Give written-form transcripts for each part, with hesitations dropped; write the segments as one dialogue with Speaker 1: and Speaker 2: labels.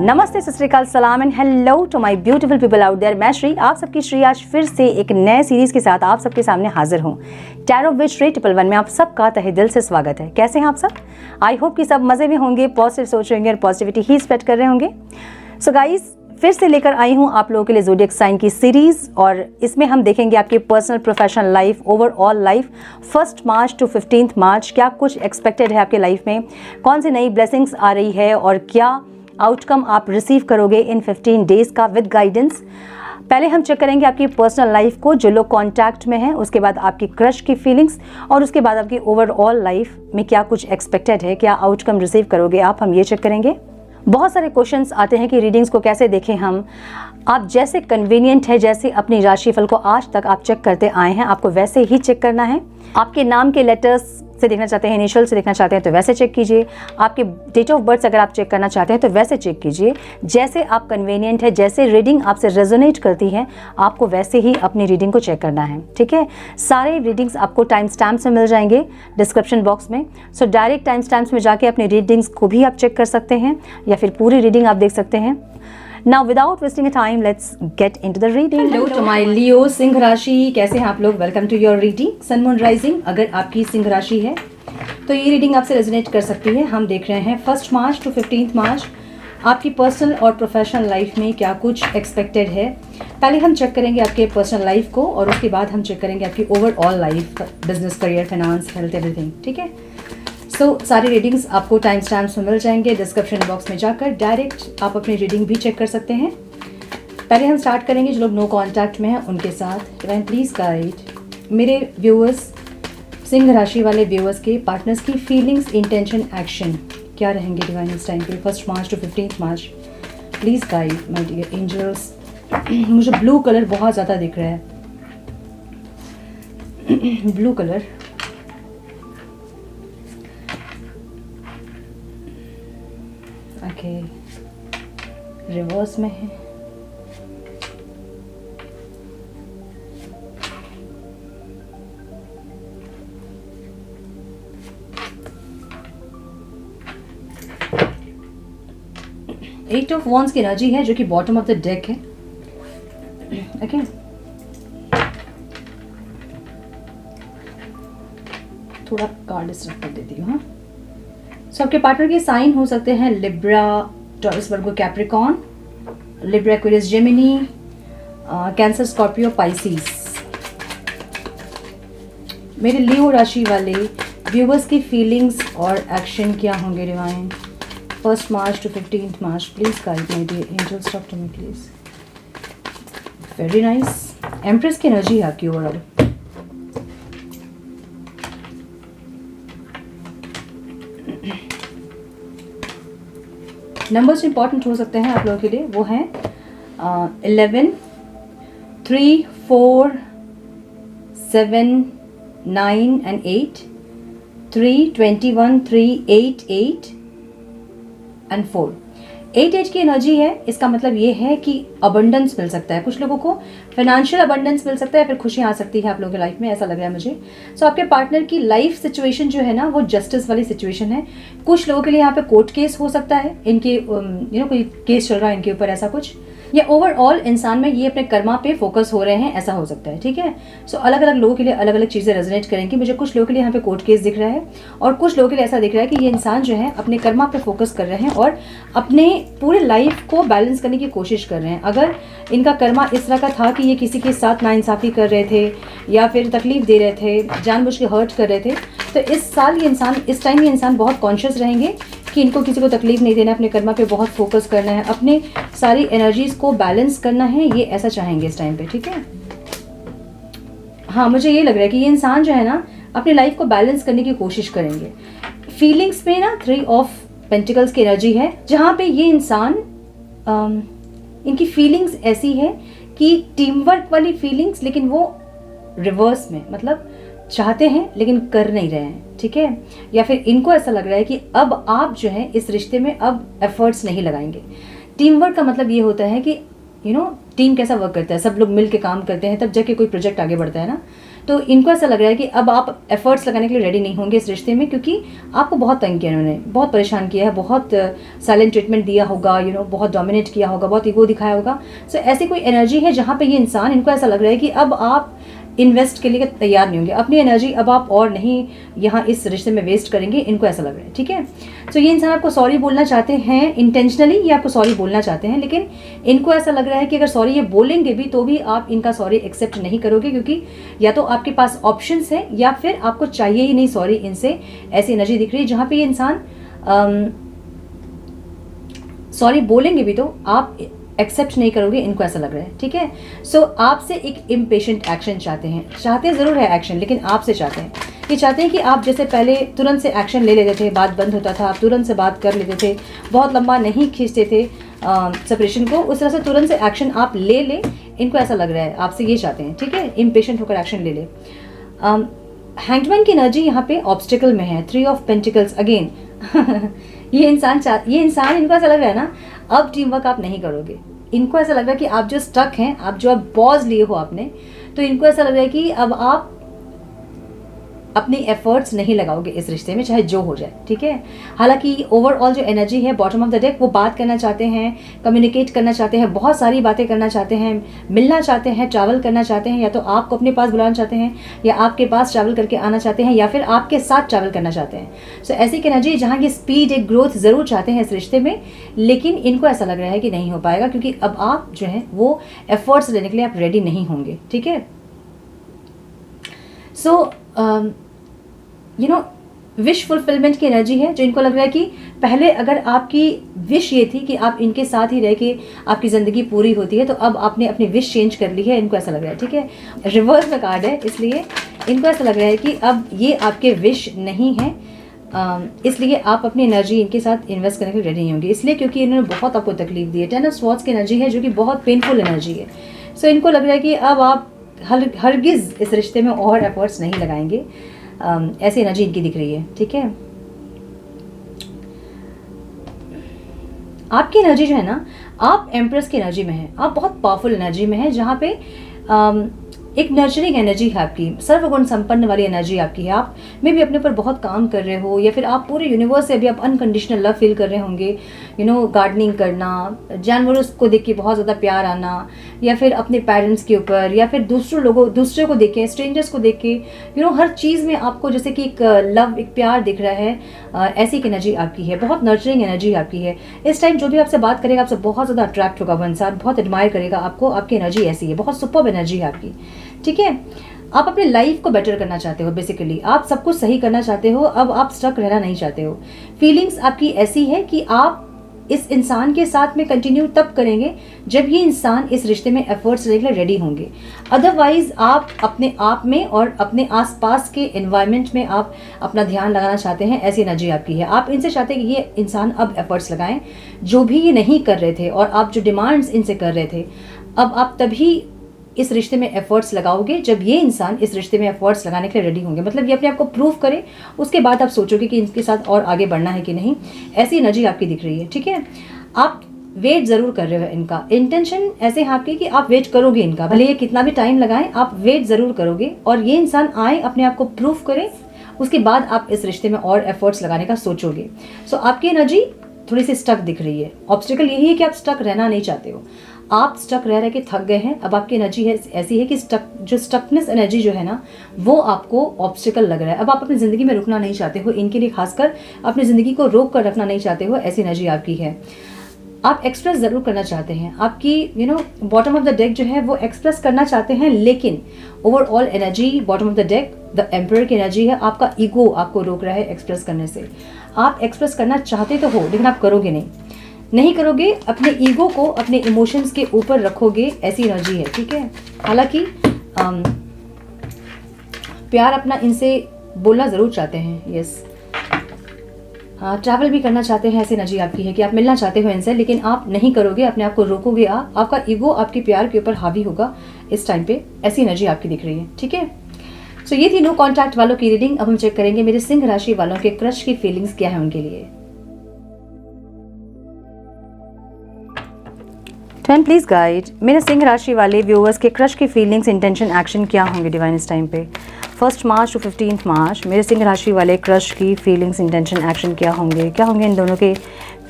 Speaker 1: नमस्ते, सत श्री अकाल, सलाम and hello to my beautiful people out there. मैं श्री, आप सबकी श्री आज फिर से एक नए सीरीज के साथ आप सबके सामने हाजिर हूँ। टैरो विद श्री 111 में आप सबका तहे दिल से स्वागत है। कैसे हैं आप सब? आई होप कि सब मज़े में होंगे, पॉजिटिव सोच रहे होंगे और पॉजिटिविटी ही स्प्रेड कर रहे होंगे। सो गाइज, फिर से लेकर आई हूँ आप लोगों के लिए ज़ोडिएक साइन की सीरीज़, और इसमें हम देखेंगे आपकी personal professional life, overall life 1 March to 15 मार्च क्या कुछ एक्सपेक्टेड है आपके लाइफ में, कौन सी नई ब्लेसिंग्स आ रही है और क्या आउटकम आप रिसीव करोगे इन 15 डेज़ का विद गाइडेंस। पहले हम चेक करेंगे आपकी पर्सनल लाइफ को, जो लोग कांटेक्ट में हैं, उसके बाद आपकी क्रश की फीलिंग्स, और उसके बाद आपकी ओवरऑल लाइफ में क्या कुछ एक्सपेक्टेड है, क्या आउटकम रिसीव करोगे हम ये चेक करेंगे। बहुत सारे क्वेश्चंस आते हैं कि रीडिंग्स को कैसे देखें हम। आप जैसे कन्वीनियंट है, जैसे अपनी राशिफल को आज तक आप चेक करते आए हैं, आपको वैसे ही चेक करना है। आपके नाम के लेटर्स से देखना चाहते हैं, इनिशियल से देखना चाहते हैं तो वैसे चेक कीजिए। आपके डेट ऑफ बर्थ अगर आप चेक करना चाहते हैं तो वैसे चेक कीजिए। जैसे आप कन्वीनियंट है, जैसे रीडिंग आपसे रेजोनेट करती है, आपको वैसे ही अपनी रीडिंग को चेक करना है। ठीक है, सारे रीडिंग्स आपको टाइम स्टैम्प्स में मिल जाएंगे डिस्क्रिप्शन बॉक्स में। सो डायरेक्ट टाइम स्टैम्प्स में जाके अपनी रीडिंग्स को भी आप चेक कर सकते हैं, या फिर पूरी रीडिंग आप देख सकते हैं। Now without wasting a time, let's get into the reading. Hello to my Leo Singh राशि, कैसे हैं आप लोग? Welcome to your reading sun moon rising. अगर आपकी सिंह राशि है तो ये रीडिंग आपसे रेजोनेट कर सकती है। हम देख रहे हैं 1 मार्च टू 15 मार्च आपकी पर्सनल और प्रोफेशनल लाइफ में क्या कुछ एक्सपेक्टेड है। पहले हम चेक करेंगे आपके पर्सनल लाइफ को, और उसके बाद हम चेक करेंगे आपकी overall life, business, career, finance, health, everything. ठीक है, सारी रीडिंग्स आपको टाइम स्टैम्प्स में मिल जाएंगे डिस्क्रिप्शन बॉक्स में जाकर। डायरेक्ट आप अपनी रीडिंग भी चेक कर सकते हैं। पहले हम स्टार्ट करेंगे जो लोग नो कांटेक्ट में हैं उनके साथ। डिवाइन प्लीज़ गाइड मेरे व्यूअर्स, सिंह राशि वाले व्यूअर्स के पार्टनर्स की फीलिंग्स, इंटेंशन, एक्शन क्या रहेंगे डिवाइन इस टाइम पे 1 March to 15 March. Please guide my dear angels. मुझे ब्लू कलर बहुत ज़्यादा दिख रहा है, ब्लू कलर। ओके, रिवर्स में है। एट ऑफ वॉन्ड्स की एनर्जी है जो कि बॉटम ऑफ द डेक है। ओके, थोड़ा कार्ड डिस्टर्ब कर देती हूँ। हाँ, सो आपके पार्टनर के साइन हो सकते हैं Libra, Taurus, Virgo, Capricorn, Libra, Aquarius, Gemini, Cancer, Scorpio, Pisces. मेरे लियो राशि वाले व्यूवर्स की फीलिंग्स और एक्शन क्या होंगे divine 1 March to 15 March. Please guide my dear angels, talk to me please. Very nice. Empress की एनर्जी है आपकी ओवरऑल। नंबर्स इंपॉर्टेंट हो सकते हैं आप लोगों के लिए, वो हैं 11, 3, 4, 7, 9 and 8, 3, 21, 3, 8, 8 and 4। 8 की एनर्जी है। इसका मतलब ये है कि अबंडेंस मिल सकता है, कुछ लोगों को फाइनेंशियल अबंडेंस मिल सकता है, फिर खुशियाँ आ सकती है आप लोगों की लाइफ में, ऐसा लग रहा है मुझे। सो आपके पार्टनर की लाइफ सिचुएशन जो है ना, वो जस्टिस वाली सिचुएशन है। कुछ लोगों के लिए यहाँ पे कोर्ट केस हो सकता है, इनके कोई केस चल रहा है इनके ऊपर, ऐसा कुछ, या ओवरऑल इंसान में ये अपने कर्मा पे फोकस हो रहे हैं, ऐसा हो सकता है। ठीक है, सो अलग अलग लोगों के लिए अलग अलग चीज़ें रेजोनेट करेंगी। मुझे कुछ लोगों के लिए यहाँ पे कोर्ट केस दिख रहा है, और कुछ लोगों के लिए ऐसा दिख रहा है कि ये इंसान जो है अपने कर्मा पे फोकस कर रहे हैं और अपने पूरे लाइफ को बैलेंस करने की कोशिश कर रहे हैं। अगर इनका कर्मा इस तरह का था कि ये किसी के साथ नाइंसाफ़ी कर रहे थे या फिर तकलीफ दे रहे थे, जानबूझ के हर्ट कर रहे थे, तो इस टाइम ये इंसान बहुत कॉन्शियस रहेंगे कि इनको किसी को तकलीफ नहीं देना, अपने कर्मा पे बहुत फोकस करना है, अपने सारी एनर्जीज को बैलेंस करना है, ये ऐसा चाहेंगे इस टाइम पे। ठीक है, हाँ, मुझे ये लग रहा है कि ये इंसान जो है ना अपनी लाइफ को बैलेंस करने की कोशिश करेंगे। फीलिंग्स में ना 3 ऑफ पेंटिकल्स की एनर्जी है, जहाँ पे ये इंसान इनकी फीलिंग्स ऐसी है कि टीम वर्क वाली फीलिंग्स, लेकिन वो रिवर्स में, मतलब चाहते हैं लेकिन कर नहीं रहे हैं। ठीक है, या फिर इनको ऐसा लग रहा है कि अब आप जो है इस रिश्ते में अब एफर्ट्स नहीं लगाएंगे। टीम वर्क का मतलब ये होता है कि टीम कैसा वर्क करता है, सब लोग मिल के काम करते हैं तब जाके कोई प्रोजेक्ट आगे बढ़ता है ना। तो इनको ऐसा लग रहा है कि अब आप एफर्ट्स लगाने के लिए रेडी नहीं होंगे इस रिश्ते में, क्योंकि आपको बहुत तंग किया उन्होंने, बहुत परेशान किया है, बहुत साइलेंट ट्रीटमेंट दिया होगा, बहुत डोमिनेट किया होगा, बहुत ईगो दिखाया होगा। सो ऐसी कोई एनर्जी है जहाँ पे ये इंसान, इनको ऐसा लग रहा है कि अब आप इन्वेस्ट के लिए तैयार नहीं होंगे, अपनी एनर्जी अब आप और नहीं यहाँ इस रिश्ते में वेस्ट करेंगे, इनको ऐसा लग रहा है। ठीक है, तो ये इंसान आपको सॉरी बोलना चाहते हैं, इंटेंशनली ये आपको सॉरी बोलना चाहते हैं, लेकिन इनको ऐसा लग रहा है कि अगर सॉरी ये बोलेंगे भी तो भी आप इनका सॉरी एक्सेप्ट नहीं करोगे, क्योंकि या तो आपके पास ऑप्शंस है या फिर आपको चाहिए ही नहीं सॉरी इनसे। ऐसी एनर्जी दिख रही है जहाँ पे ये इंसान सॉरी बोलेंगे भी तो आप एक्सेप्ट नहीं करोगे, इनको ऐसा लग रहा है। ठीक है, सो आपसे एक इम्पेशेंट एक्शन चाहते ज़रूर है एक्शन, लेकिन आपसे चाहते हैं, ये चाहते हैं कि आप जैसे पहले तुरंत से एक्शन ले लेते थे, बात बंद होता था, आप तुरंत से बात कर लेते थे, बहुत लंबा नहीं खींचते थे सेपरेशन को, उस तरह से तुरंत से एक्शन आप ले लें, इनको ऐसा लग रहा है, आपसे ये चाहते हैं। ठीक है, इम्पेशेंट होकर एक्शन ले ले। हैंगमैन की एनर्जी यहाँ पे ऑब्स्टिकल में है, 3 ऑफ पेंटिकल्स अगेन। ये इंसान इनको ऐसा लग रहा है ना, अब टीम वर्क आप नहीं करोगे, इनको ऐसा लग रहा है कि आप जो स्टक हैं, आप जो अब पॉज लिए हो आपने, तो इनको ऐसा लग रहा है कि अब आप अपनी एफर्ट्स नहीं लगाओगे इस रिश्ते में, चाहे जो हो जाए। ठीक है, हालांकि ओवरऑल जो एनर्जी है बॉटम ऑफ द डेक, वो बात करना चाहते हैं, कम्युनिकेट करना चाहते हैं, बहुत सारी बातें करना चाहते हैं, मिलना चाहते हैं, ट्रैवल करना चाहते हैं, या तो आपको अपने पास बुलाना चाहते हैं, या आपके पास ट्रैवल करके आना चाहते हैं, या फिर आपके साथ ट्रैवल करना चाहते हैं। सो ऐसी एक एनर्जी जहाँ की स्पीड, एक ग्रोथ ज़रूर चाहते हैं इस रिश्ते में, लेकिन इनको ऐसा लग रहा है कि नहीं हो पाएगा, क्योंकि अब आप जो है वो एफर्ट्स लेने के लिए आप रेडी नहीं होंगे। ठीक है, सो विश फुलफिलमेंट की एनर्जी है, जो इनको लग रहा है कि पहले अगर आपकी विश ये थी कि आप इनके साथ ही रह के आपकी ज़िंदगी पूरी होती है, तो अब आपने अपनी विश चेंज कर ली है, इनको ऐसा लग रहा है। ठीक है, रिवर्स में कार्ड है, इसलिए इनको ऐसा लग रहा है कि अब ये आपके विश नहीं है, इसलिए आप अपनी एनर्जी इनके साथ इन्वेस्ट करने के लिए रेडी नहीं होंगे, इसलिए क्योंकि इन्होंने बहुत आपको तकलीफ दी है। 10 ऑफ स्वॉर्ड्स की एनर्जी है, जो कि बहुत पेनफुल एनर्जी है। सो इनको लग रहा है कि अब आप हरगिज़ इस रिश्ते में और एफर्ट्स नहीं लगाएंगे, ऐसी एनर्जी इनकी दिख रही है। ठीक है, आपकी एनर्जी जो है ना, आप एम्प्रेस की एनर्जी में है, आप बहुत पावरफुल एनर्जी में है, जहाँ पे एक नर्चरिंग एनर्जी है आपकी, सर्वगुण संपन्न वाली एनर्जी आपकी है। आप में भी अपने ऊपर बहुत काम कर रहे हो, या फिर आप पूरे यूनिवर्स से अभी आप अनकंडीशनल लव फील कर रहे होंगे। गार्डनिंग करना, जानवरों को देख के बहुत ज़्यादा प्यार आना, या फिर अपने पेरेंट्स के ऊपर, या फिर दूसरे को देख के, स्ट्रेंजर्स को देख के, हर चीज़ में आपको जैसे कि एक लव, एक प्यार दिख रहा है। ऐसी एक एनर्जी आपकी है, बहुत नर्चरिंग एनर्जी आपकी है। इस टाइम जो भी आपसे बात करेगा, आपसे बहुत ज़्यादा अट्रैक्ट होगा वो इंसान, बहुत एडमायर करेगा आपको। आपकी एनर्जी ऐसी है, बहुत सुपर्ब एनर्जी है आपकी। ठीक है, आप अपने लाइफ को बेटर करना चाहते हो, बेसिकली आप सब कुछ सही करना चाहते हो, अब आप स्टक रहना नहीं चाहते हो। फीलिंग्स आपकी ऐसी है कि आप इस इंसान के साथ में कंटिन्यू तब करेंगे जब ये इंसान इस रिश्ते में एफर्ट्स लेने के लिए रेडी होंगे। अदरवाइज आप अपने आप में और अपने आसपास के एनवायरनमेंट में आप अपना ध्यान लगाना चाहते हैं, ऐसी एनर्जी आपकी है। आप इनसे चाहते हैं कि ये इंसान अब एफर्ट्स लगाएं, जो भी ये नहीं कर रहे थे और आप जो डिमांड्स इनसे कर रहे थे, अब आप तभी इस रिश्ते में एफर्ट्स लगाओगे जब ये इंसान इस रिश्ते में एफर्ट्स लगाने के लिए रेडी होंगे। मतलब ये अपने आप को प्रूव करे, उसके बाद आप सोचोगे कि इनके साथ और आगे बढ़ना है कि नहीं। ऐसी एनर्जी आपकी दिख रही है। ठीक है, आप वेट ज़रूर कर रहे हो, इनका इंटेंशन ऐसे है आपकी कि आप वेट करोगे इनका, भले ये कितना भी टाइम लगाएं, आप वेट ज़रूर करोगे और ये इंसान आए, अपने आप को प्रूव करें, उसके बाद आप इस रिश्ते में और एफर्ट्स लगाने का सोचोगे। सो आपकी एनर्जी थोड़ी सी स्टक दिख रही है। ऑब्स्टिकल यही है कि आप स्टक रहना नहीं चाहते हो, आप स्टक रह के थक गए हैं। अब आपकी एनर्जी है ऐसी है कि स्टकनेस एनर्जी जो है ना, वो आपको ऑब्स्टिकल लग रहा है। अब आप अपनी ज़िंदगी में रुकना नहीं चाहते हो, इनके लिए खासकर अपनी ज़िंदगी को रोक कर रखना नहीं चाहते हो, ऐसी एनर्जी आपकी है। आप एक्सप्रेस ज़रूर करना चाहते हैं, आपकी बॉटम ऑफ द डेक जो है वो एक्सप्रेस करना चाहते हैं, लेकिन overall energy bottom of the deck the emperor की एनर्जी है। आपका ईगो आपको रोक रहा है एक्सप्रेस करने से। आप एक्सप्रेस करना चाहते तो हो, लेकिन आप करोगे नहीं करोगे, अपने ईगो को अपने इमोशंस के ऊपर रखोगे, ऐसी एनर्जी है। ठीक है, हालांकि प्यार अपना इनसे बोलना ज़रूर चाहते हैं। यस, ट्रैवल भी करना चाहते हैं, ऐसी एनर्जी आपकी है कि आप मिलना चाहते हो इनसे, लेकिन आप नहीं करोगे, अपने आप को रोकोगे। आपका ईगो आपके प्यार के ऊपर हावी होगा इस टाइम पे, ऐसी एनर्जी आपकी दिख रही है। ठीक है, सो ये थी नो कॉन्टैक्ट वालों की रीडिंग। अब हम चेक करेंगे मेरे सिंह राशि वालों के क्रश की फीलिंग्स क्या है उनके लिए। 10 प्लीज गाइड मेरे सिंह राशि वाले व्यूअर्स के क्रश की फीलिंग्स, इंटेंशन, एक्शन क्या होंगे डिवाइन इस टाइम पे? 1 मार्च टू 15 मार्च मेरे सिंह राशि वाले क्रश की फीलिंग्स, इंटेंशन, एक्शन क्या होंगे? क्या होंगे इन दोनों के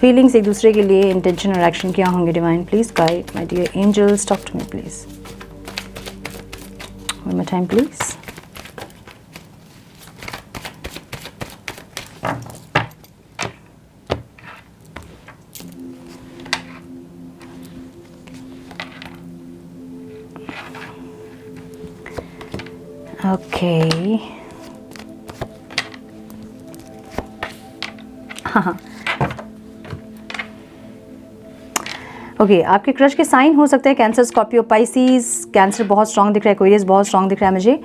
Speaker 1: फीलिंग्स एक दूसरे के लिए, इंटेंशन और एक्शन क्या होंगे divine? Please guide my dear angels, talk to me please. One more time please. Okay हाँ ओके आपके क्रश के साइन हो सकते हैं कैंसर, स्कॉर्पियो, पाइसिस। कैंसर बहुत स्ट्रांग दिख रहा है, एक्वेरियस बहुत स्ट्रांग दिख रहा है मुझे।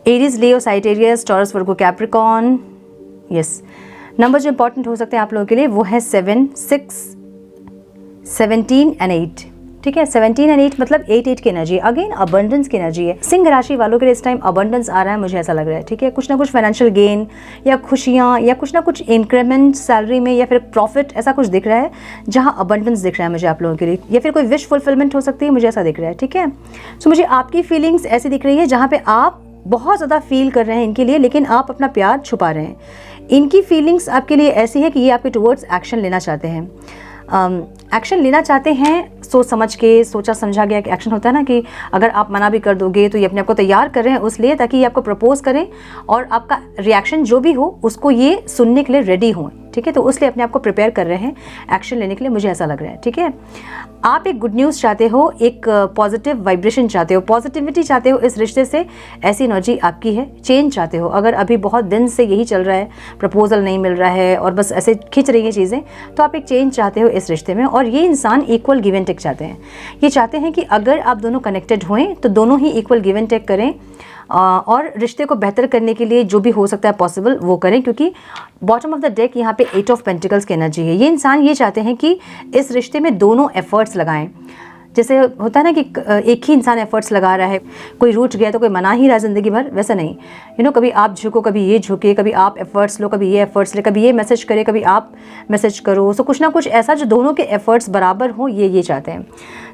Speaker 1: एरीज, लियो, साइटेरियस, टॉरस, वर्गो, कैप्रिकॉन। यस, नंबर जो इंपॉर्टेंट हो सकते हैं आप लोगों के लिए वो है 7, 6, 17 एंड 8। ठीक है, 17 एंड 8 मतलब 8 की एनर्जी, अगेन अबंडेंस की एनर्जी है। सिंह राशि वालों के लिए इस टाइम अबंडेंस आ रहा है, मुझे ऐसा लग रहा है। ठीक है, कुछ ना कुछ फाइनेंशियल गेन या खुशियाँ या कुछ ना कुछ इंक्रीमेंट सैलरी में या फिर प्रॉफिट, ऐसा कुछ दिख रहा है जहां अबंडेंस दिख रहा है मुझे आप लोगों के लिए, या फिर कोई विश फुलफिलमेंट हो सकती है, मुझे ऐसा दिख रहा है। ठीक है, सो मुझे आपकी फीलिंग्स ऐसी दिख रही है जहाँ पे आप बहुत ज़्यादा फील कर रहे हैं इनके लिए, लेकिन आप अपना प्यार छुपा रहे हैं। इनकी फीलिंग्स आपके लिए ऐसी है कि ये आपके टुवर्ड्स एक्शन लेना चाहते हैं, एक्शन लेना चाहते हैं सोच समझ के, सोचा समझा गया कि एक्शन होता है ना कि अगर आप मना भी कर दोगे तो ये अपने आप को तैयार कर रहे हैं उस लिए ताकि ये आपको प्रपोज करें और आपका रिएक्शन जो भी हो उसको ये सुनने के लिए रेडी हों। ठीक है, तो उसलिए अपने आप को प्रिपेयर कर रहे हैं एक्शन लेने के लिए, मुझे ऐसा लग रहा है। ठीक है, आप एक गुड न्यूज़ चाहते हो, एक पॉजिटिव वाइब्रेशन चाहते हो, पॉजिटिविटी चाहते हो इस रिश्ते से, ऐसी एनर्जी आपकी है। चेंज चाहते हो, अगर अभी बहुत दिन से यही चल रहा है, प्रपोजल नहीं मिल रहा है और बस ऐसे खिंच रही हैं चीज़ें, तो आप एक चेंज चाहते हो इस रिश्ते में। और ये इंसान इक्वल गिव एंड टेक चाहते हैं। ये चाहते हैं कि अगर आप दोनों कनेक्टेड हुए तो दोनों ही इक्वल गिव एंड टेक करें और रिश्ते को बेहतर करने के लिए जो भी हो सकता है पॉसिबल वो करें, क्योंकि बॉटम ऑफ द डेक यहाँ पे 8 ऑफ पेंटिकल्स की एनर्जी है। ये इंसान ये चाहते हैं कि इस रिश्ते में दोनों एफर्ट्स लगाएं। जैसे होता है ना कि एक ही इंसान एफर्ट्स लगा रहा है, कोई रूठ गया तो कोई मना ही रहा है ज़िंदगी भर, वैसा नहीं। कभी आप झुको, कभी ये झुके, कभी आप एफर्ट्स लो, कभी ये एफर्ट्स ले, कभी ये मैसेज करे, कभी आप मैसेज करो। सो कुछ ना कुछ ऐसा जो दोनों के एफर्ट्स बराबर हो, ये चाहते हैं।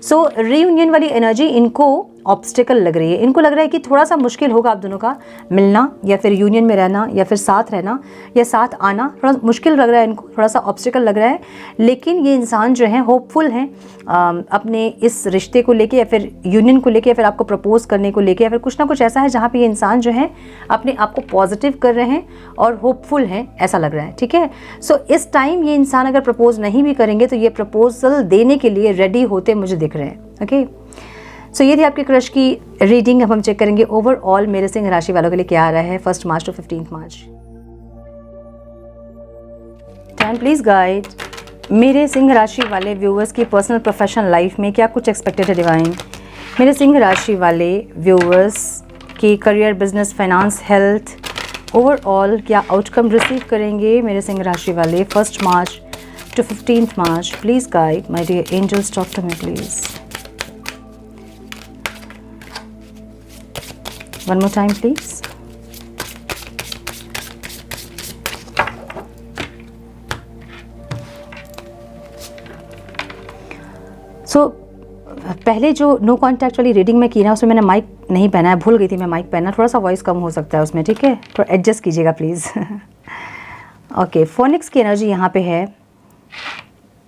Speaker 1: सो रीयूनियन वाली एनर्जी इनको ऑब्स्टिकल लग रही है। इनको लग रहा है कि थोड़ा सा मुश्किल होगा आप दोनों का मिलना, या फिर यूनियन में रहना, या फिर साथ रहना, या साथ आना थोड़ा मुश्किल लग रहा है इनको, थोड़ा सा ऑब्स्टिकल लग रहा है। लेकिन ये इंसान जो है होपफुल हैं अपने इस रिश्ते को लेके, या फिर यूनियन को लेके, या फिर आपको प्रपोज करने को लेके, या फिर कुछ ना कुछ ऐसा है जहाँ पे ये इंसान जो है अपने आप को पॉजिटिव कर रहे हैं और होपफुल हैं, ऐसा लग रहा है। ठीक है, सो इस टाइम ये इंसान अगर प्रपोज नहीं भी करेंगे तो ये प्रपोजल देने के लिए रेडी होते मुझे दिख रहे हैं। ओके, सो ये थी आपके क्रश की रीडिंग। अब हम चेक करेंगे ओवरऑल मेरे सिंह राशि वालों के लिए क्या आ रहा है 1 March to 15 March. 10 please guide मेरे सिंह राशि वाले व्यूअर्स की पर्सनल प्रोफेशनल लाइफ में क्या कुछ एक्सपेक्टेड है डिवाइन? मेरे सिंह राशि वाले व्यूअर्स की career, business, finance, health, overall क्या आउटकम रिसीव करेंगे मेरे सिंह राशि वाले 1 March to 15 March? Please guide my dear angels, talk to me please. One more time, please. So, पहले जो नो कॉन्टैक्ट वाली रीडिंग में की ना, उसमें मैंने माइक नहीं पहना है, भूल गई थी मैं माइक पहनना, थोड़ा सा वॉइस कम हो सकता है उसमें। ठीक है, थोड़ा एडजस्ट कीजिएगा प्लीज़। ओके, फोनिक्स की एनर्जी यहाँ पे है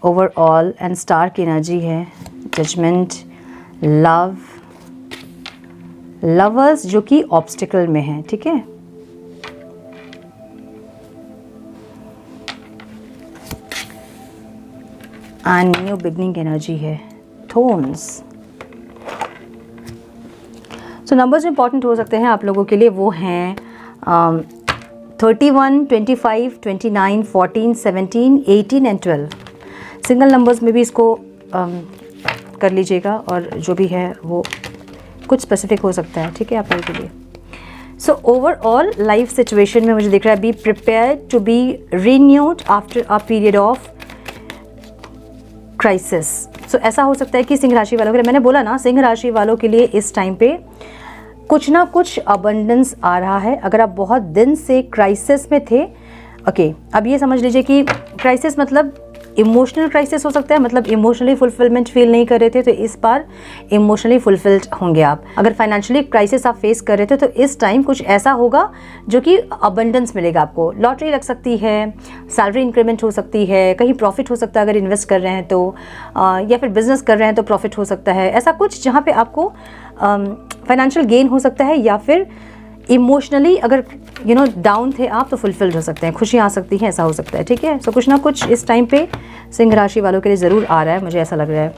Speaker 1: ओवरऑल, एंड स्टार की एनर्जी है जजमेंट, लव, लवर्स जो कि ऑब्स्टिकल में है। ठीक है, एंड न्यू बिगनिंग एनर्जी है, थोन्स। सो नंबर्स इंपॉर्टेंट हो सकते हैं आप लोगों के लिए, वो हैं 31, 25, 29, 14, 17, 18 एंड 12। सिंगल नंबर्स में भी इसको कर लीजिएगा, और जो भी है वो कुछ स्पेसिफिक हो सकता है। ठीक है, आप लोगों के लिए। सो ओवरऑल लाइफ सिचुएशन में मुझे दिख रहा है be prepared to be renewed after a period of crisis. So ऐसा हो सकता है कि सिंह राशि वालों के लिए, मैंने बोला ना, सिंह राशि वालों के लिए इस टाइम पे कुछ ना कुछ अबंडेंस आ रहा है। अगर आप बहुत दिन से क्राइसिस में थे, ओके, अब ये समझ लीजिए कि क्राइसिस मतलब इमोशनल क्राइसिस हो सकता है, मतलब इमोशनली फुलफिलमेंट फील नहीं कर रहे थे तो इस बार इमोशनली फुलफिल्ड होंगे आप। अगर फाइनेंशियली क्राइसिस आप फेस कर रहे थे तो इस टाइम कुछ ऐसा होगा जो कि अबंडेंस मिलेगा आपको। लॉटरी लग सकती है, सैलरी इंक्रीमेंट हो सकती है, कहीं प्रॉफिट हो सकता है अगर इन्वेस्ट कर रहे हैं तो, या फिर बिजनेस कर रहे हैं तो प्रॉफिट हो सकता है। ऐसा कुछ जहाँ पे आपको फाइनेंशियल गेन हो सकता है, या फिर इमोशनली अगर डाउन थे आप तो फुलफिल्ड हो सकते हैं, खुशियाँ आ सकती हैं, ऐसा हो सकता है। ठीक है, सो कुछ ना कुछ इस टाइम पे सिंह राशि वालों के लिए ज़रूर आ रहा है, मुझे ऐसा लग रहा है।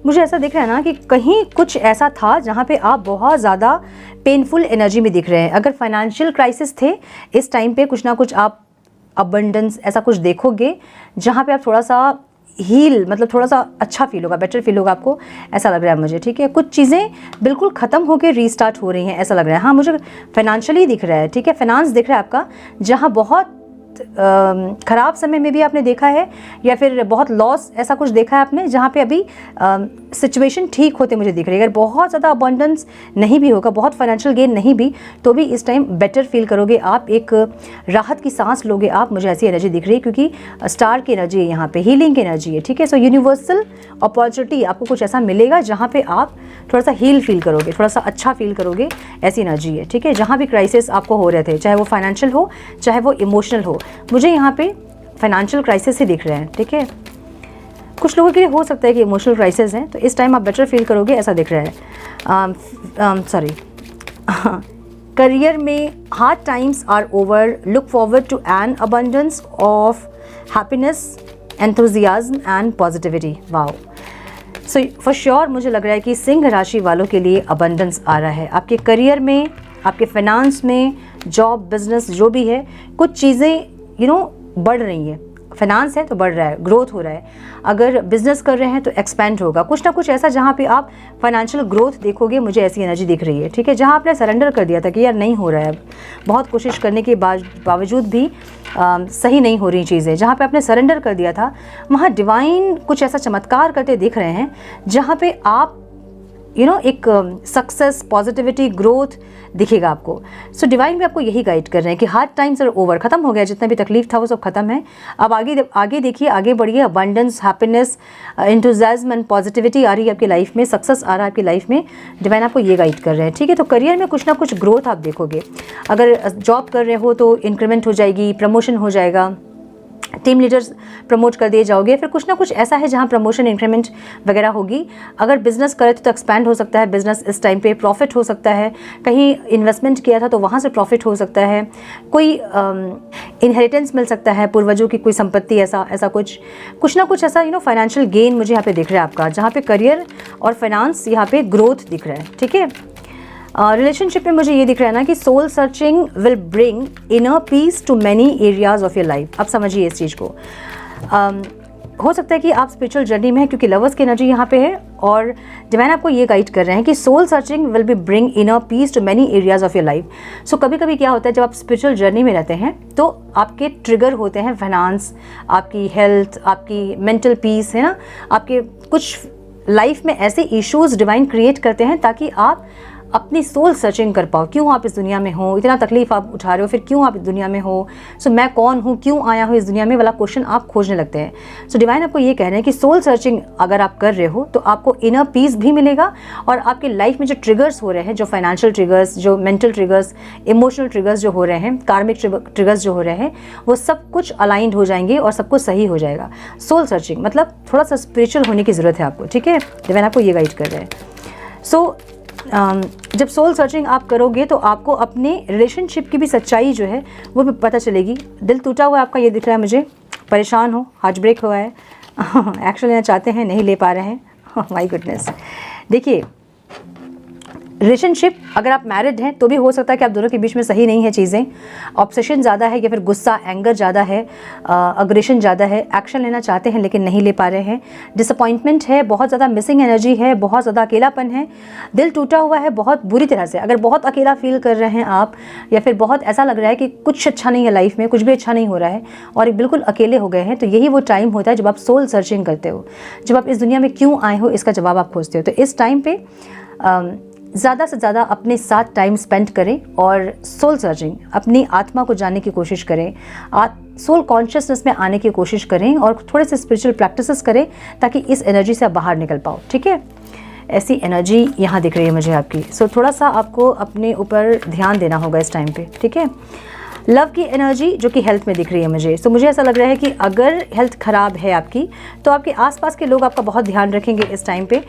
Speaker 1: मुझे ऐसा दिख रहा है ना कि कहीं कुछ ऐसा था जहाँ पे आप बहुत ज़्यादा पेनफुल एनर्जी में दिख रहे हैं। अगर फाइनेंशियल क्राइसिस थे इस टाइम पे कुछ ना कुछ आप अबंडेंस ऐसा कुछ देखोगे जहाँ पे आप थोड़ा सा हील, मतलब थोड़ा सा अच्छा फील होगा, बेटर फील होगा आपको, ऐसा लग रहा है मुझे। ठीक है, कुछ चीज़ें बिल्कुल ख़त्म होकर रीस्टार्ट हो रही हैं, ऐसा लग रहा है। हाँ, मुझे फाइनेंशियली दिख रहा है। ठीक है, फाइनेंस दिख रहा है आपका, जहाँ बहुत ख़राब समय में भी आपने देखा है, या फिर बहुत लॉस ऐसा कुछ देखा है आपने, जहाँ पे अभी सिचुएशन ठीक होते मुझे दिख रही है। अगर बहुत ज़्यादा अबंडेंस नहीं भी होगा, बहुत फाइनेंशियल गेन नहीं भी, तो भी इस टाइम बेटर फील करोगे आप, एक राहत की सांस लोगे आप, मुझे ऐसी एनर्जी दिख रही है, क्योंकि स्टार की एनर्जी है यहाँ पे, हीलिंग की एनर्जी है। ठीक है, सो यूनिवर्सल अपॉर्चुनिटी आपको कुछ ऐसा मिलेगा जहाँ पे आप थोड़ा सा हील फील करोगे, थोड़ा सा अच्छा फील करोगे, ऐसी एनर्जी है। ठीक है, जहाँ भी क्राइसिस आपको हो रहे थे, चाहे वो फाइनेंशियल हो चाहे वो इमोशनल हो, मुझे यहाँ पे फाइनेंशियल क्राइसिस ही दिख रहे हैं। ठीक है, कुछ लोगों के लिए हो सकता है कि इमोशनल क्राइसिस हैं, तो इस टाइम आप बेटर फील करोगे, ऐसा दिख रहा है। करियर में hard times are over, look forward to an abundance of happiness, enthusiasm and positivity. Wow, so for sure मुझे लग रहा है कि सिंह राशि वालों के लिए अबंडेंस आ रहा है। आपके करियर में, आपके फाइनेंस में, जॉब, बिजनेस जो भी है, कुछ चीज़ें बढ़ रही हैं। फाइनेंस है तो बढ़ रहा है, ग्रोथ हो रहा है। अगर बिजनेस कर रहे हैं तो एक्सपेंड होगा, कुछ ना कुछ ऐसा जहाँ पे आप फाइनेंशियल ग्रोथ देखोगे, मुझे ऐसी एनर्जी दिख रही है। ठीक है, जहाँ आपने सरेंडर कर दिया था कि यार नहीं हो रहा है, बहुत कोशिश करने के बावजूद भी सही नहीं हो रही चीज़ें, जहाँ पे आपने सरेंडर कर दिया था, वहाँ डिवाइन कुछ ऐसा चमत्कार करते दिख रहे हैं जहाँ पे आप एक सक्सेस, पॉजिटिविटी, ग्रोथ दिखेगा आपको। सो डिवाइन भी आपको यही गाइड कर रहे हैं कि हार्ड टाइम्स आर ओवर, ख़त्म हो गया, जितना भी तकलीफ था वो सब खत्म है। अब आगे देखिए, आगे बढ़िए, abundance, happiness, enthusiasm and positivity आ रही है आपकी लाइफ में, सक्सेस आ रहा है आपकी लाइफ में, डिवाइन आपको ये गाइड कर रहे हैं। ठीक है, तो करियर में कुछ ना कुछ ग्रोथ आप देखोगे। अगर जॉब कर रहे हो तो इंक्रीमेंट हो जाएगी, प्रमोशन हो जाएगा, टीम लीडर्स प्रमोट कर दिए जाओगे, फिर कुछ ना कुछ ऐसा है जहाँ प्रमोशन, इंक्रीमेंट वगैरह होगी। अगर बिजनेस करे तो एक्सपैंड हो सकता है बिजनेस, इस टाइम पे प्रॉफिट हो सकता है, कहीं इन्वेस्टमेंट किया था तो वहाँ से प्रॉफिट हो सकता है, कोई इनहेरिटेंस मिल सकता है, पूर्वजों की कोई संपत्ति, ऐसा कुछ ना कुछ ऐसा फाइनेंशियल गेन मुझे यहाँ पे दिख रहा है आपका, जहाँ पे करियर और फाइनेंस यहाँ पे ग्रोथ दिख रहा है। ठीक है, रिलेशनशिप में मुझे ये दिख रहा है ना कि soul searching will bring inner peace to many areas of your life. अब समझिए इस चीज़ को, हो सकता है कि आप स्पिरिचुअल जर्नी में हैं, क्योंकि लवर्स की एनर्जी यहाँ पे है, और डिवाइन आपको ये गाइड कर रहे हैं कि soul searching will be bring inner peace to many areas of your life. So कभी कभी क्या होता है, जब आप स्पिरिचुअल जर्नी में रहते हैं तो आपके ट्रिगर होते हैं फाइनेंस, आपकी हेल्थ, आपकी मेंटल पीस, है ना, आपके कुछ लाइफ में ऐसे इश्यूज डिवाइन क्रिएट करते हैं ताकि आप अपनी सोल सर्चिंग कर पाओ। क्यों आप इस दुनिया में हो, इतना तकलीफ आप उठा रहे हो, फिर क्यों आप इस दुनिया में हो, सो मैं कौन हूँ, क्यों आया हूँ इस दुनिया में वाला क्वेश्चन आप खोजने लगते हैं। सो डिवाइन आपको ये कह रहे हैं कि सोल सर्चिंग अगर आप कर रहे हो तो आपको इनर पीस भी मिलेगा, और आपकी लाइफ में जो ट्रिगर्स हो रहे हैं, जो फाइनेंशियल ट्रिगर्स, जो मेंटल ट्रिगर्स, इमोशनल ट्रिगर्स जो हो रहे हैं, कार्मिक ट्रिगर्स जो हो रहे हैं, वो सब कुछ अलाइंड हो जाएंगे और सब कुछ सही हो जाएगा। सोल सर्चिंग मतलब थोड़ा सा स्पिरिचुअल होने की ज़रूरत है आपको। ठीक है, डिवाइन आपको ये गाइड कर रहे हैं। सो जब सोल सर्चिंग आप करोगे तो आपको अपने रिलेशनशिप की भी सच्चाई जो है वो भी पता चलेगी। दिल टूटा हुआ आपका ये दिख रहा है मुझे, परेशान हो, हार्ट ब्रेक हुआ है, एक्शन लेना चाहते हैं, नहीं ले पा रहे हैं। माय गुडनेस, देखिए रिलेशनशिप, अगर आप मैरिड हैं तो भी हो सकता है कि आप दोनों के बीच में सही नहीं है चीज़ें, ऑब्सेशन ज़्यादा है, या फिर गुस्सा, एंगर ज़्यादा है, अग्रेशन ज़्यादा है, एक्शन लेना चाहते हैं लेकिन नहीं ले पा रहे हैं, डिसअपॉइंटमेंट है, बहुत ज़्यादा मिसिंग एनर्जी है, बहुत ज़्यादा अकेलापन है, दिल टूटा हुआ है बहुत बुरी तरह से। अगर बहुत अकेला फील कर रहे हैं आप, या फिर बहुत ऐसा लग रहा है कि कुछ अच्छा नहीं है लाइफ में, कुछ भी अच्छा नहीं हो रहा है और बिल्कुल अकेले हो गए हैं, तो यही वो टाइम होता है जब आप सोल सर्चिंग करते हो, जब आप इस दुनिया में क्यों आए हो इसका जवाब आप खोजते हो। तो इस टाइम पे ज़्यादा से ज़्यादा अपने साथ टाइम स्पेंड करें और सोल सर्चिंग, अपनी आत्मा को जानने की कोशिश करें, सोल कॉन्शियसनेस में आने की कोशिश करें और थोड़े से स्पिरिचुअल प्रैक्टिसेस करें ताकि इस एनर्जी से आप बाहर निकल पाओ। ठीक है, ऐसी एनर्जी यहाँ दिख रही है मुझे आपकी। सो थोड़ा सा आपको अपने ऊपर ध्यान देना होगा इस टाइम पे। ठीक है, लव की एनर्जी जो कि हेल्थ में दिख रही है मुझे। सो मुझे ऐसा लग रहा है कि अगर हेल्थ ख़राब है आपकी तो आपके आसपास के लोग आपका बहुत ध्यान रखेंगे इस टाइम पे।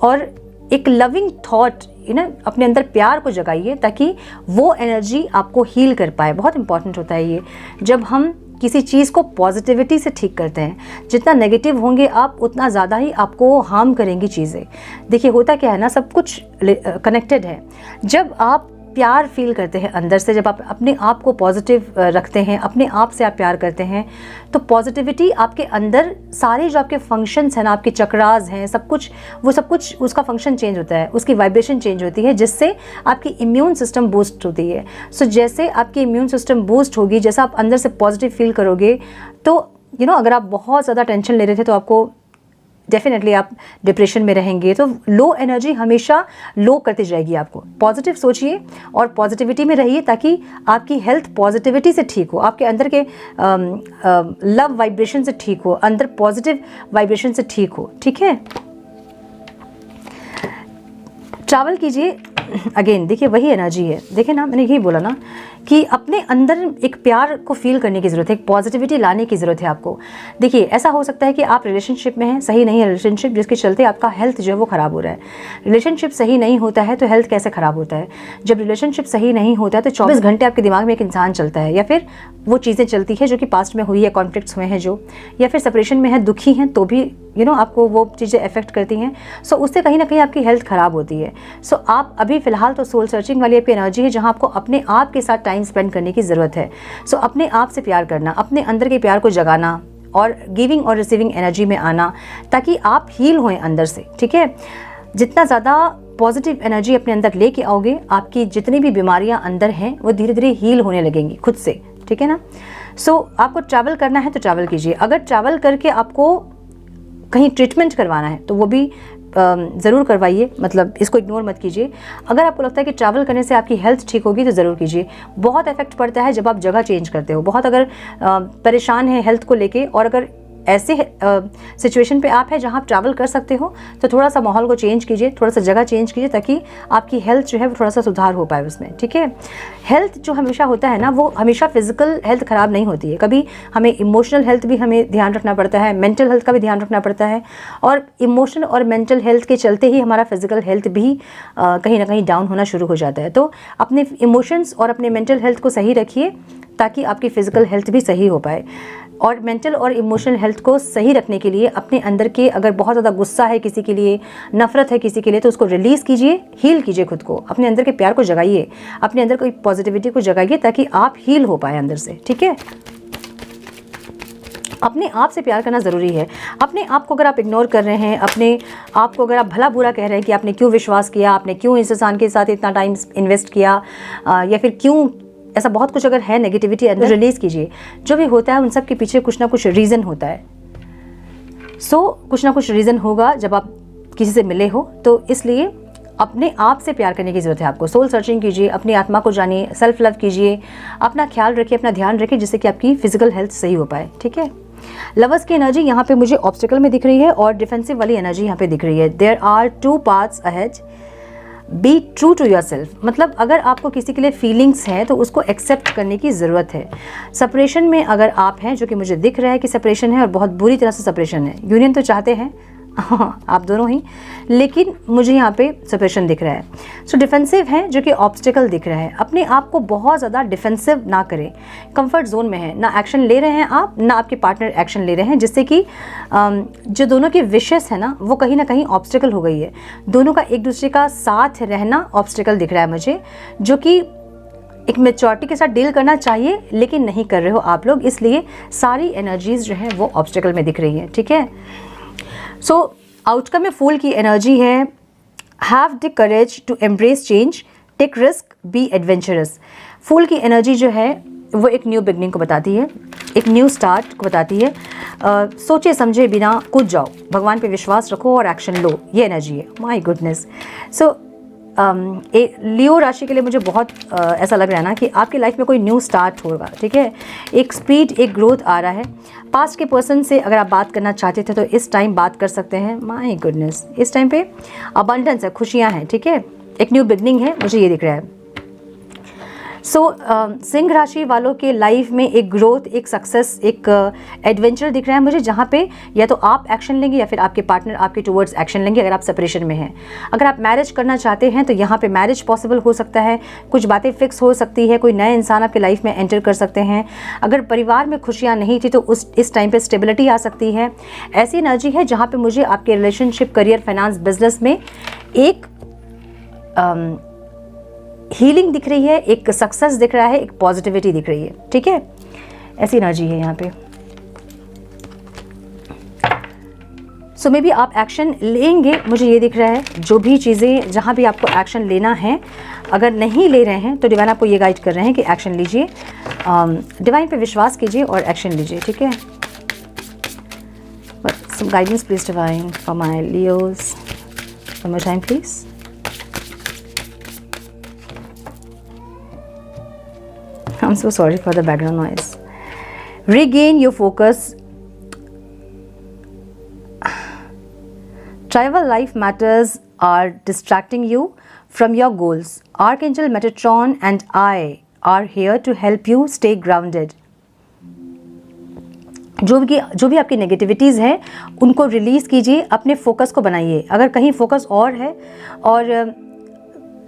Speaker 1: और एक लविंग थॉट अपने अंदर प्यार को जगाइए ताकि वो एनर्जी आपको हील कर पाए। बहुत इंपॉर्टेंट होता है ये, जब हम किसी चीज़ को पॉजिटिविटी से ठीक करते हैं। जितना नेगेटिव होंगे आप उतना ज़्यादा ही आपको हार्म करेंगी चीज़ें। देखिए होता क्या है ना, सब कुछ कनेक्टेड है। जब आप प्यार फील करते हैं अंदर से, जब आप अपने आप को पॉजिटिव रखते हैं, अपने आप से आप प्यार करते हैं, तो पॉजिटिविटी आपके अंदर सारे जो आपके फंक्शंस हैं ना, आपके चक्रास हैं, सब कुछ उसका फंक्शन चेंज होता है, उसकी वाइब्रेशन चेंज होती है, जिससे आपकी इम्यून सिस्टम बूस्ट होती है। सो जैसे आपकी इम्यून सिस्टम बूस्ट होगी, जैसा आप अंदर से पॉजिटिव फील करोगे, तो अगर आप बहुत ज़्यादा टेंशन ले रहे थे तो आपको डेफिनेटली आप डिप्रेशन में रहेंगे, तो लो एनर्जी हमेशा लो करती जाएगी आपको। पॉजिटिव सोचिए और पॉजिटिविटी में रहिए ताकि आपकी हेल्थ पॉजिटिविटी से ठीक हो, आपके अंदर के लव वाइब्रेशन से ठीक हो, अंदर पॉजिटिव वाइब्रेशन से ठीक हो। ठीक है, ट्रैवल कीजिए। अगेन देखिए वही एनर्जी है। देखिए ना, मैंने यही बोला ना कि अपने अंदर एक प्यार को फील करने की ज़रूरत है, एक पॉजिटिविटी लाने की ज़रूरत है आपको। देखिए ऐसा हो सकता है कि आप रिलेशनशिप में हैं, सही नहीं है रिलेशनशिप, जिसके चलते आपका हेल्थ जो है वो ख़राब हो रहा है। रिलेशनशिप सही नहीं होता है तो हेल्थ कैसे ख़राब होता है? जब रिलेशनशिप सही नहीं होता है तो 24 घंटे आपके दिमाग में एक इंसान चलता है, या फिर वो चीज़ें चलती है जो कि पास्ट में हुई है, कॉन्फ्लिक्ट्स हुए हैं जो, या फिर सेपरेशन में है, दुखी हैं तो भी आपको वो चीज़ें अफेक्ट करती हैं। सो उससे कहीं ना कहीं आपकी हेल्थ ख़राब होती है। सो आप अभी फ़िलहाल तो सोल सर्चिंग वाली आपकी एनर्जी है, जहाँ आपको अपने आप के साथ टाइम स्पेंड करने की ज़रूरत है। सो अपने आप से प्यार करना, अपने अंदर के प्यार को जगाना और गिविंग और रिसीविंग एनर्जी में आना ताकि आप हील होएं अंदर से। ठीक है, जितना ज़्यादा पॉजिटिव एनर्जी अपने अंदर लेके आओगे, आपकी जितनी भी बीमारियां अंदर हैं वो धीरे धीरे हील होने लगेंगी खुद से। ठीक है ना। सो आपको ट्रैवल करना है तो ट्रैवल कीजिए। अगर ट्रैवल करके आपको कहीं ट्रीटमेंट करवाना है तो वो भी ज़रूर करवाइए, मतलब इसको इग्नोर मत कीजिए। अगर आपको लगता है कि ट्रैवल करने से आपकी हेल्थ ठीक होगी तो ज़रूर कीजिए। बहुत इफेक्ट पड़ता है जब आप जगह चेंज करते हो। बहुत अगर परेशान है हेल्थ को लेके और अगर ऐसे सिचुएशन पे आप हैं जहाँ आप ट्रैवल कर सकते हो तो थोड़ा सा माहौल को चेंज कीजिए, थोड़ा सा जगह चेंज कीजिए ताकि आपकी हेल्थ जो है वो थोड़ा सा सुधार हो पाए उसमें। ठीक है, हेल्थ जो हमेशा होता है ना वो हमेशा फिजिकल हेल्थ ख़राब नहीं होती है, कभी हमें इमोशनल हेल्थ भी हमें ध्यान रखना पड़ता है, मेंटल हेल्थ का भी ध्यान रखना पड़ता है, और इमोशनल और मेंटल हेल्थ के चलते ही हमारा फिजिकल हेल्थ भी कहीं ना कहीं डाउन होना शुरू हो जाता है। तो अपने इमोशंस और अपने मेंटल हेल्थ को सही रखिए ताकि आपकी फिजिकल हेल्थ भी सही हो पाए। और मेंटल और इमोशनल हेल्थ को सही रखने के लिए अपने अंदर के, अगर बहुत ज़्यादा गुस्सा है किसी के लिए, नफरत है किसी के लिए, तो उसको रिलीज़ कीजिए, हील कीजिए खुद को, अपने अंदर के प्यार को जगाइए, अपने अंदर कोई पॉजिटिविटी को जगाइए ताकि आप हील हो पाए अंदर से। ठीक है, अपने आप से प्यार करना ज़रूरी है। अपने आप को अगर आप इग्नोर कर रहे हैं, अपने आप को अगर आप भला बुरा कह रहे हैं कि आपने क्यों विश्वास किया, आपने क्यों इस इंसान के साथ इतना टाइम इन्वेस्ट किया, या फिर क्यों ऐसा बहुत कुछ अगर है नेगेटिविटी अंदर, रिलीज़ कीजिए। जो भी होता है उन सब के पीछे कुछ ना कुछ रीज़न होता है। कुछ ना कुछ रीज़न होगा जब आप किसी से मिले हो, तो इसलिए अपने आप से प्यार करने की ज़रूरत है आपको। सोल सर्चिंग कीजिए, अपनी आत्मा को जानिए, सेल्फ लव कीजिए, अपना ख्याल रखिए, अपना ध्यान रखिए, जिससे कि आपकी फिजिकल हेल्थ सही हो पाए। ठीक है, लवर्स की एनर्जी यहाँ पे मुझे ऑब्स्टिकल में दिख रही है और डिफेंसिव वाली एनर्जी यहाँ पे दिख रही है। There are 2 paths ahead, be true to yourself. मतलब अगर आपको किसी के लिए फीलिंग्स हैं तो उसको एक्सेप्ट करने की ज़रूरत है। सेपरेशन में अगर आप हैं, जो कि मुझे दिख रहा है कि सेपरेशन है और बहुत बुरी तरह से सेपरेशन है, यूनियन तो चाहते हैं आप दोनों ही, लेकिन मुझे यहाँ पे सेपरेशन दिख रहा है। सो डिफेंसिव है, जो कि ऑब्स्टिकल दिख रहा है। अपने आप को बहुत ज़्यादा डिफेंसिव ना करें। कंफर्ट जोन में है, ना एक्शन ले रहे हैं आप, ना आपके पार्टनर एक्शन ले रहे हैं, जिससे कि जो दोनों की विशेस है ना वो कहीं ना कहीं ऑब्स्टिकल हो गई है। दोनों का एक दूसरे का साथ रहना ऑब्स्टिकल दिख रहा है मुझे, जो कि एक मैच्योरिटी के साथ डील करना चाहिए लेकिन नहीं कर रहे हो आप लोग, इसलिए सारी एनर्जीज जो है वो ऑब्स्टिकल में दिख रही है। ठीक है, सो आउटकम में फूल की एनर्जी है, have the courage to embrace change, take risk, be adventurous. फूल की एनर्जी जो है वो एक न्यू बिगनिंग को बताती है, एक न्यू स्टार्ट को बताती है। सोचे समझे बिना कूद जाओ, भगवान पे विश्वास रखो और एक्शन लो, ये एनर्जी है। My goodness. सो लियो राशि के लिए मुझे बहुत ऐसा लग रहा है ना कि आपकी लाइफ में कोई न्यू स्टार्ट होगा, ठीक है। एक स्पीड, एक ग्रोथ आ रहा है। पास्ट के पर्सन से अगर आप बात करना चाहते थे तो इस टाइम बात कर सकते हैं। माय गुडनेस, इस टाइम पे अबंडेंस है, खुशियाँ हैं, ठीक है। एक न्यू बिगनिंग है, मुझे ये दिख रहा है। सिंह राशि वालों के लाइफ में एक ग्रोथ, एक सक्सेस, एक एडवेंचर दिख रहा है मुझे, जहाँ पे या तो आप एक्शन लेंगे या फिर आपके पार्टनर आपके टुवर्ड्स एक्शन लेंगे अगर आप सेपरेशन में हैं। अगर आप मैरिज करना चाहते हैं तो यहाँ पे मैरिज पॉसिबल हो सकता है, कुछ बातें फिक्स हो सकती है, कोई नए इंसान आपके लाइफ में एंटर कर सकते हैं। अगर परिवार में खुशियाँ नहीं थी तो इस टाइम पर स्टेबिलिटी आ सकती है। ऐसी एनर्जी है जहाँ पर मुझे आपके रिलेशनशिप, करियर, फाइनेंस, बिजनेस में एक हीलिंग दिख रही है, एक सक्सेस दिख रहा है, एक पॉजिटिविटी दिख रही है, ठीक है। ऐसी एनर्जी है यहाँ पे। सो मे बी आप एक्शन लेंगे, मुझे ये दिख रहा है। जो भी चीज़ें, जहाँ भी आपको एक्शन लेना है, अगर नहीं ले रहे हैं तो डिवाइन आपको ये गाइड कर रहे हैं कि एक्शन लीजिए। डिवाइन पे विश्वास कीजिए और एक्शन लीजिए, ठीक है। Some guidance please divine for my Leos, one more time please. I'm so sorry for the background noise. Regain your focus. Tribal life matters are distracting you from your goals. Archangel Metatron and I are here to help you stay grounded. जो भी आपकी negativities हैं उनको release कीजिए, अपने focus को बनाइए। अगर कहीं फोकस और है और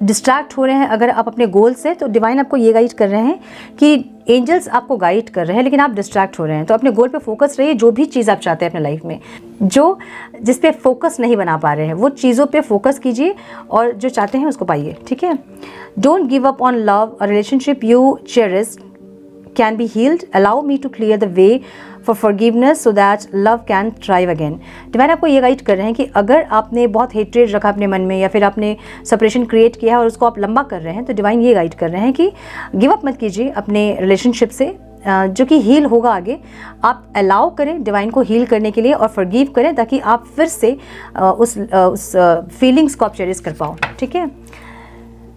Speaker 1: डिस्ट्रैक्ट हो रहे हैं अगर आप अपने गोल से, तो डिवाइन आपको ये गाइड कर रहे हैं कि एंजल्स आपको गाइड कर रहे हैं लेकिन आप डिस्ट्रैक्ट हो रहे हैं। तो अपने गोल पे फोकस रहिए। जो भी चीज़ आप चाहते हैं अपने लाइफ में, जिस पे फोकस नहीं बना पा रहे हैं, वो चीज़ों पे फोकस कीजिए और जो चाहते हैं उसको पाइए, ठीक है। Don't give up on love, a relationship you cherish can be healed. Allow me to clear the way for forgiveness so that love can thrive again. Divine आपको ये गाइड कर रहे हैं कि अगर आपने बहुत हेट्रेड रखा अपने मन में या फिर आपने सेपरेशन क्रिएट किया है और उसको आप लंबा कर रहे हैं, तो डिवाइन ये गाइड कर रहे हैं कि गिव अप मत कीजिए अपने रिलेशनशिप से, जो कि हील होगा आगे। आप अलाउ करें डिवाइन को हील करने के लिए और फॉरगिव करें ताकि आप फिर से उस फीलिंग्स को आप चेरिश कर पाओ, ठीक है।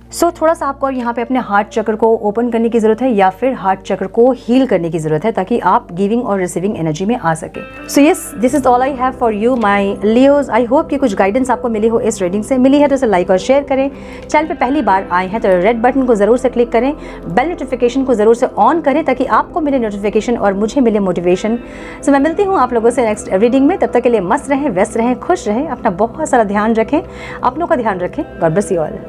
Speaker 1: सो थोड़ा सा आपको यहाँ पे अपने हार्ट चक्र को ओपन करने की ज़रूरत है या फिर हार्ट चक्र को हील करने की ज़रूरत है ताकि आप गिविंग और रिसीविंग एनर्जी में आ सके। So yes, this is all I have for you my Leos. I hope कि कुछ गाइडेंस आपको मिली हो इस रीडिंग से। मिली है तो इसे लाइक और शेयर करें। चैनल पे पहली बार आए हैं तो रेड बटन को ज़रूर से क्लिक करें, बेल नोटिफिकेशन को ज़रूर से ऑन करें ताकि आपको मिले नोटिफिकेशन और मुझे मिले मोटिवेशन। सो मैं मिलती हूँ आप लोगों से नेक्स्ट रीडिंग में। तब तक के लिए मस्त रहें, व्यस्त रहें, खुश रहें, अपना बहुत सारा ध्यान रखें, अपनों का ध्यान रखें। God bless you all.